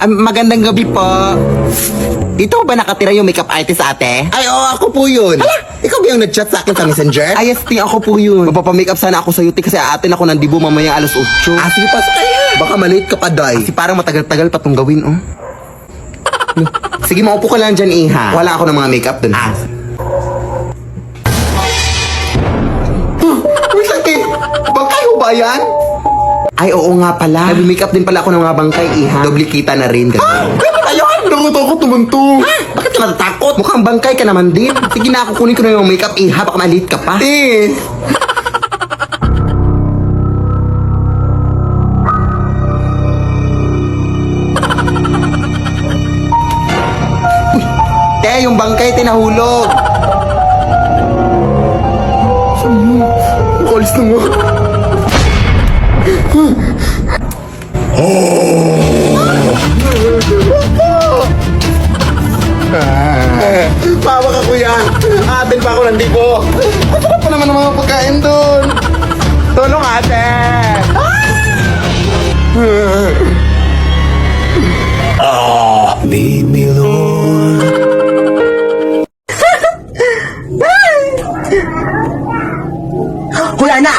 Magandang gabi po. Dito ba nakatira yung makeup artist, ate? Ay, oo, ako po yun. Hala! Ikaw ba yung nag-chat sa akin sa messenger? Ay, ate, ako po yun. Mapapamakeup sana ako sa UT kasi aatin ako ng Dibo mamaya alas 8. Sige, pasok kayo. Baka malate ka pa, day. Kasi parang matagal-tagal pa itong gawin, oh. Sige, maupo ka lang dyan, iha. Wala ako ng mga makeup dun. Wait lang, eh. Bangkay ho ba yan? Ay, oo nga pala. Nag-makeup din pala ako ng mga bangkay, iha. Doble kita na rin. Ganun ayun! Nakuto ako tumunto. Bakit ka natatakot? Mukhang bangkay ka naman din. Sige na, kukunin ko na yung makeup, iha. Baka malit ka pa. Eh. Te, yung bangkay, tinahulog. Makalis na nga. Bawa ka, kuya. Atin pa ako ng Dibo. Masarap pa naman ang mga pagkain doon. Tulong, ate! Lead me, Lord. Hoy, anak!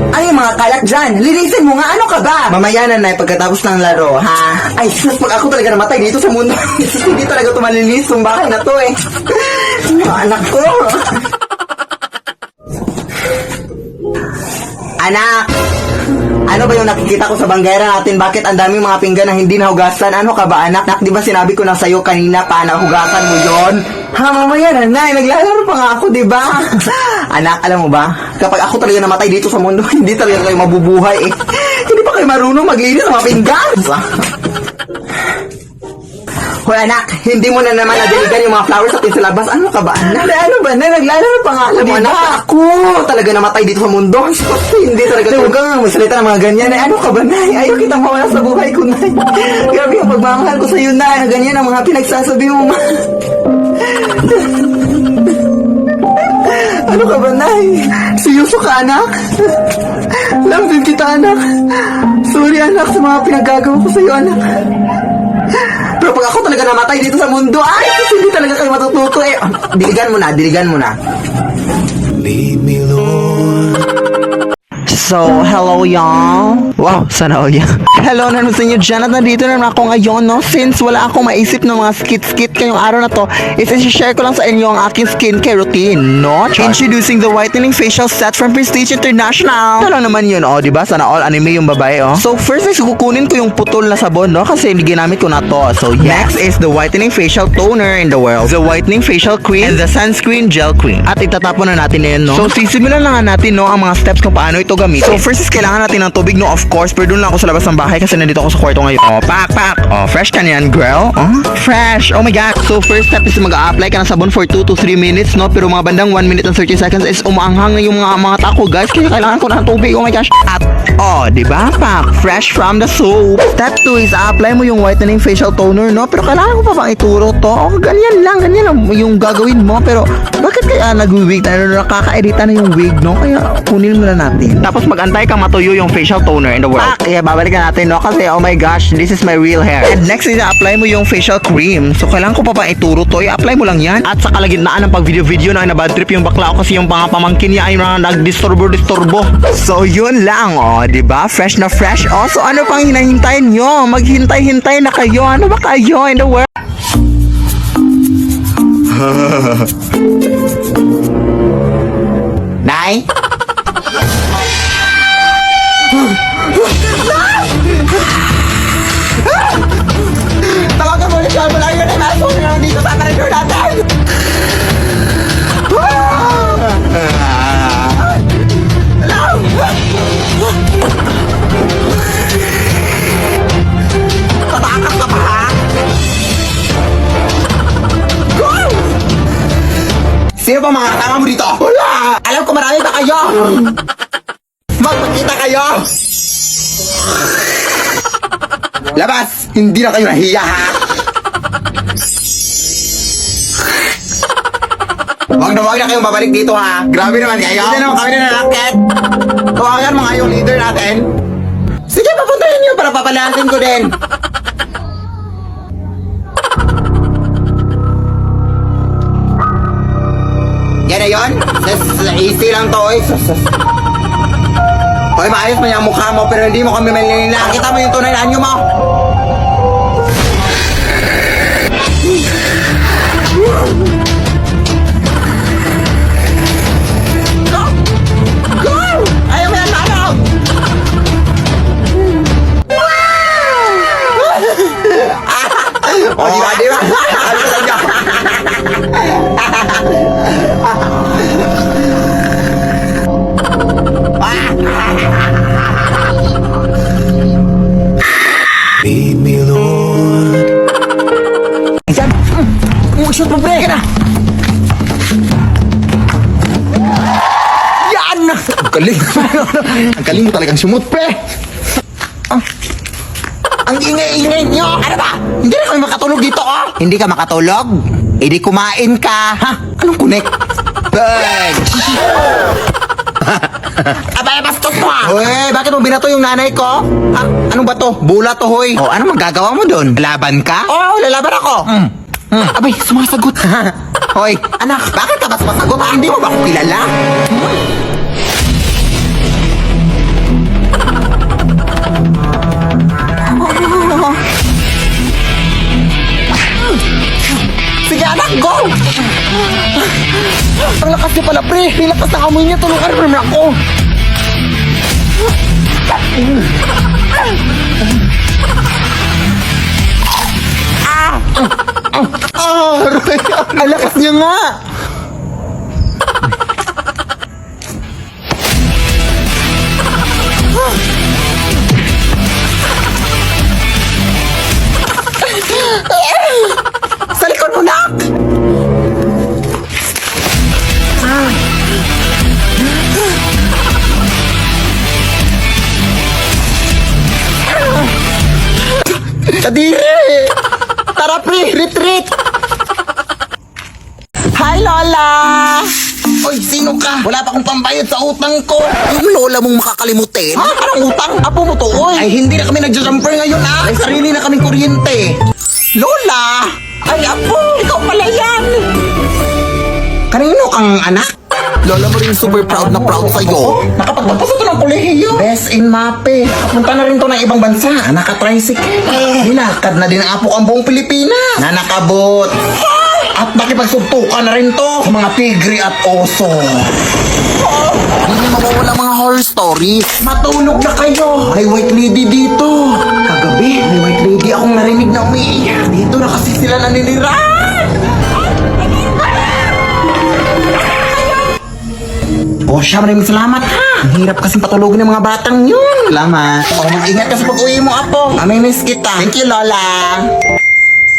Ano yung mga kalat dyan? Linisin mo nga, ano ka ba? Mamaya na, Nay, pagkatapos ng laro, ha? Ay, sus, pag ako talaga namatay dito sa mundo, hindi talaga tumalinis yung bahay na to eh. Mga anak ko. Anak! Ano ba yung nakikita ko sa banggera natin? Bakit ang daming mga pinggan na hindi nahugasan? Ano ka ba, anak? Di ba sinabi ko na sa'yo kanina pa na hugasan mo yon? Ha, mamaya na, Nay. Naglalaro pa nga ako, di ba? Anak, alam mo ba? Kapag ako talaga namatay dito sa mundo, hindi talaga kayo mabubuhay eh. Hindi pa kayo marunong maglinis ng mga pinggan? Hoy anak, hindi mo na naman nadiligan yung mga flowers natin sa labas. Ano ka ba, anak? Ano ba, Nay? Naglalaro pa nga ako, Alam mo, di anak, ba? ako talaga namatay dito sa mundo. Hindi talaga. Huwag kang magsalita ng mga ganyan. Ay, ano ka ba, Nay? Ayaw kitang mawala sa buhay ko, Nay. Grabe yung pagmamahal ko sa'yo, Nay. Na ganyan ang mga pinagsasabi mo, ma. Ano ka ba, Nay? Seryoso ka, anak? Love din kita, anak. Sorry, anak, sa mga pinagagawa ko sa'yo, anak. Pero pag ako talaga namatay dito sa mundo, ay, hindi talaga kayo matututo eh. Diligan mo na. Lead me, Lord. So, hello y'all. Wow, sana all yan. Hello naman sa inyo dyan at nandito naman ako ngayon, no? Since wala akong maisip ng mga skit-skit kayong araw na to, is i-share ko lang sa inyo ang aking skincare routine, no? Introducing the whitening facial set from Prestige International. Ano naman yun, oh, diba? Sana all anime yung babae, oh. So, first is kukunin ko yung putol na sabon, no? Kasi hindi ginamit ko na to. So, next is the whitening facial toner in the world, the whitening facial cream, and the sunscreen gel cream. At itatapon na natin na yun, no? So, sisimulan na nga natin, no, ang mga steps kung paano ito gamitin. So, first is kailangan natin ng tubig, no? Of course, pero doon lang ako sa labas ng bahay kasi nandito ako sa kwarto ngayon. Oh, pak! Oh, fresh ka na yan, girl. Oh, fresh! Oh my God! So, first step is mag-a-apply ka ng sabon for 2 to 3 minutes, no? Pero mga bandang 1 minute and 30 seconds is umaanghang na yung mga tako, guys. Kaya kailangan ko na ng tubig. Oh my gosh! At, oh, diba, pak? Fresh from the soap. Step 2 is apply mo yung whitening facial toner, no? Pero kailangan ko pa bang ituro to? Oh, ganyan lang yung gagawin mo. Pero, bakit kaya nag-wig na? Nakaka-edita na yung wig, no? Kaya, kunin mo na natin. Tapos, mag-antay kang matuyo yung facial toner in the world. Kaya babalikan natin, no? Kasi, oh my gosh, this is my real hair. And next is apply mo yung facial cream. So, kailangan ko pa bang ituro to? I-apply mo lang yan. At sa kalagitnaan ng pag-video na nabad trip yung bakla ko kasi yung mga pamangkin niya ay mga nag-disturbo. So, yun lang, oh. Diba? Fresh na fresh. Oh, so ano pang hinahintayin nyo? Maghintay-hintay na kayo. Ano ba kayo in the world? Nay? Tawagan mo ulit yung malayo na maso na dito sa corridor natin! Tatakas ka pa, ha? Sino ba mga kasama mo dito? Wala! Alam ko marami pa kayo! Magpagkita kayo! Labas! Hindi na kayo nahiya, ha? Wag na kayong babalik dito, ha? Grabe naman kayo. Hindi naman kami nanakit. Tawagan mo nga yung leader natin. Sige, papuntahin niyo para papalasin ko din. ngayon? Easy lang to, oy. Hoy, maayos man yung mukha mo, pero hindi mo kami manilila. Kita mo yung tunay na anyo mo. Go! Ayaw mo yan, lalaw! O, di ba, di ba? Ano sa inyo? Lead me, Lord. Ayan! Shoot mo, pre! Yan na! Yan! Ang galing. Ang galing mo talagang sumut, pre. Ang ingay-ingay nyo! Ano ba? Hindi na kami makatulog dito, oh! Hindi ka makatulog? Hindi kumain ka! Ha? Anong kunik? Bang! Abay, bastos mo ah! Uy, bakit mo binato yung nanay ko? Ha? Anong ba to? Bula to, hoy! Oh, ano magagawa mo dun? Lalaban ka? Oo, lalaban ako! Abay, sumasagot! Hoy, anak, bakit ka ba sumasagot? Hindi mo ba ako kilala? Sige anak, go! Ang lakas niya pala, pre! Ang lakas ng amoy niya, tulungan mo naman ako! Roy! Ang lakas niya nga! Sa likod mo, nak! Kadiri! Tara, pre! Retreat! Hi, Lola! Oy, sino ka? Wala pa akong pambayad sa utang ko. Yung lola mong makakalimutin? Ha? Anong utang? Apo mo to, oy! Ay, hindi na kami nagja-jumper ngayon, ah! Ay, sarili na kaming kuryente. Lola! Ay, apo! Ikaw pala yan! Kanino kang anak? Lola mo rin super proud na proud sa'yo. Nakapagpapasa to ng kolehiyo. Best in mape. Nakapunta na rin to ng ibang bansa. Nakatricycle. Hinakad na din ang apo ang buong Pilipinas. Na nakabot. At nakipagsuntukan na rin to sa mga tigre at oso. Hindi mawawala mga horror stories. Matulog na kayo. May white lady dito. Kagabi, may white lady akong narinig na umiiyak. Dito na kasi sila naniniran. Oh, siya, maraming salamat ha. Ang hirap kasing patulogin ng mga batang yun. Salamat. Oh, mag-ingat ka sa pag-uwi mo, apo. Mamimiss kita. Thank you, Lola.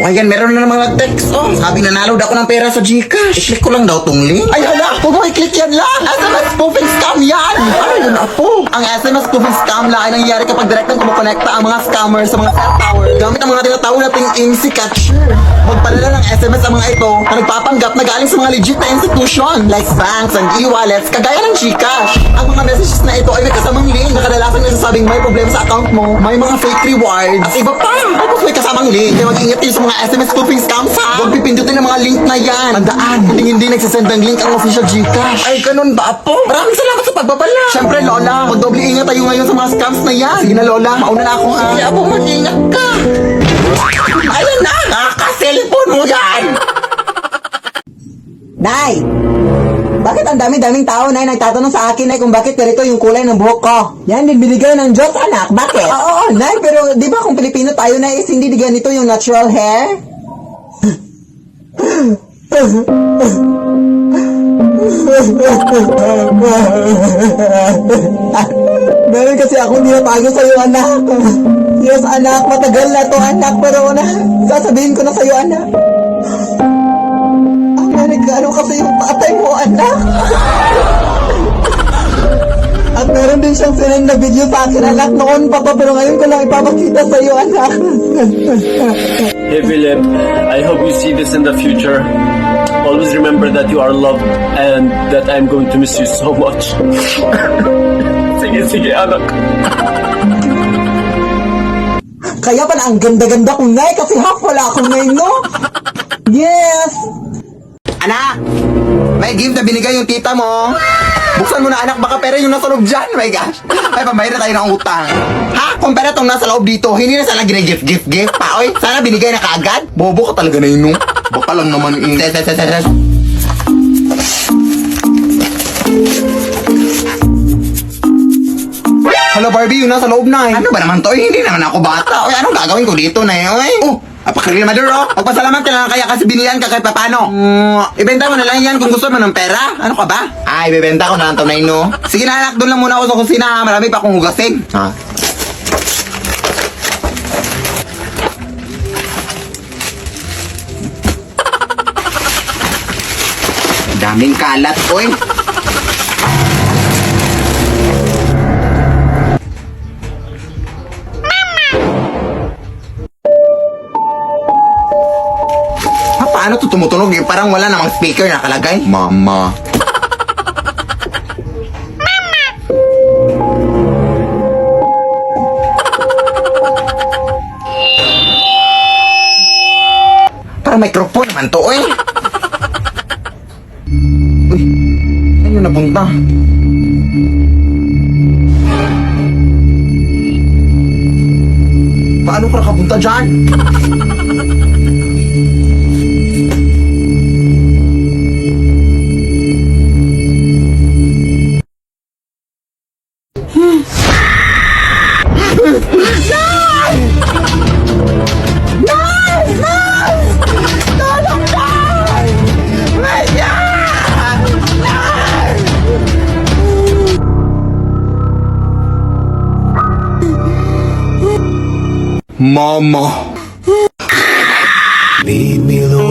O ayan, meron na namang nag-text. Oh, sabi nanalo daw ako ng pera sa Gcash. I-click ko lang daw tong link. Ay, hala, huwag mo i-click yan lang. SMS spoofing scam yan. Ano yun, apo? Ang SMS spoofing scam lang ay nangyayari kapag direktang kumukonekta ang mga scammers sa mga cell tower gamit ang mga tinatawag nating IMSI catcher. Magpadala ng SMS ang mga ito na nagpapanggap na galing sa mga legit na institution like banks and e-wallets kagaya ng Gcash. Ang mga messages na ito ay may kasamang link na kadalasan nagsasabing may problema sa account mo, may mga fake rewards, at iba pa. Tapos may kasamang link. Kaya mag-ingat kayo sa mga SMS spoofing scams ha. Huwag pipindutin ang mga link na yan. Tandaan, hindi nagsasend ng link ang official Gcash. Ay, ganun ba, apo? Maraming salamat sa pagbabala. Siyempre, Lola, magdoble ingat tayo ngayon sa mga scams na yan. Sige na, Lola, mauna na ako ha. Sige, apo, mag-ingat ka. Ayan na, nakaka-cellphone mo yan. Nay! Bakit ang dami-daming tao, Nay, nagtatanong sa akin, Nay, kung bakit ganito yung kulay ng buhok ko? Yan, din binigay ng Diyos, anak. Bakit? Oo, Nay, pero di ba kung Pilipino tayo, Nay, is hindi ganito yung natural hair? Meron kasi akong dinatago sa'yo, anak. Yes, anak, matagal na to, anak, pero sasabihin ko na sa'yo, anak. Nagkano kasi yung tatay mo, anak. At meron din siyang sinend na video sa akin, anak, noon pa pa, pero ngayon ko lang ipapakita sa iyo, anak. Hey Philip, I hope you see this in the future. Always remember that you are loved and that I'm going to miss you so much. Sige, anak. Kaya pala ang ganda-ganda ko, Nay, kasi half wala ako ngayon, no? Yes! Anak! May gift na binigay yung tita mo. Buksan mo na anak, baka pera yung nasa loob dyan. My gosh. Ay, pambayad na tayo ng utang. Ha? Kung pera tong nasa loob dito, hindi na sana gina-gift pa. Oy, sana binigay na kaagad. Bobo ka talaga na yun, no? Baka lang naman Ses. Hello Barbie, yung nasa loob na eh. Ano ba naman to? Hindi naman ako bata. Oy, anong gagawin ko dito na eh? Oh, apakarimador oh. Magpasalamat ka lang kaya kasi binilihan ka kahit papano. Ibenta mo na lang yan kung gusto mo ng pera. Ano ka ba? Ay, bebenta ko na lang to na no. Sige na anak, doon lang muna ako sa kusina. Marami pa akong hugasin. Ha? Daming kalat, oy. Paano to tumutunog eh? Parang wala namang speaker nakalagay. Mama. Parang microphone naman to eh. Uy, saan yun napunta? Paano ka nakapunta dyan? Mama. Lead me the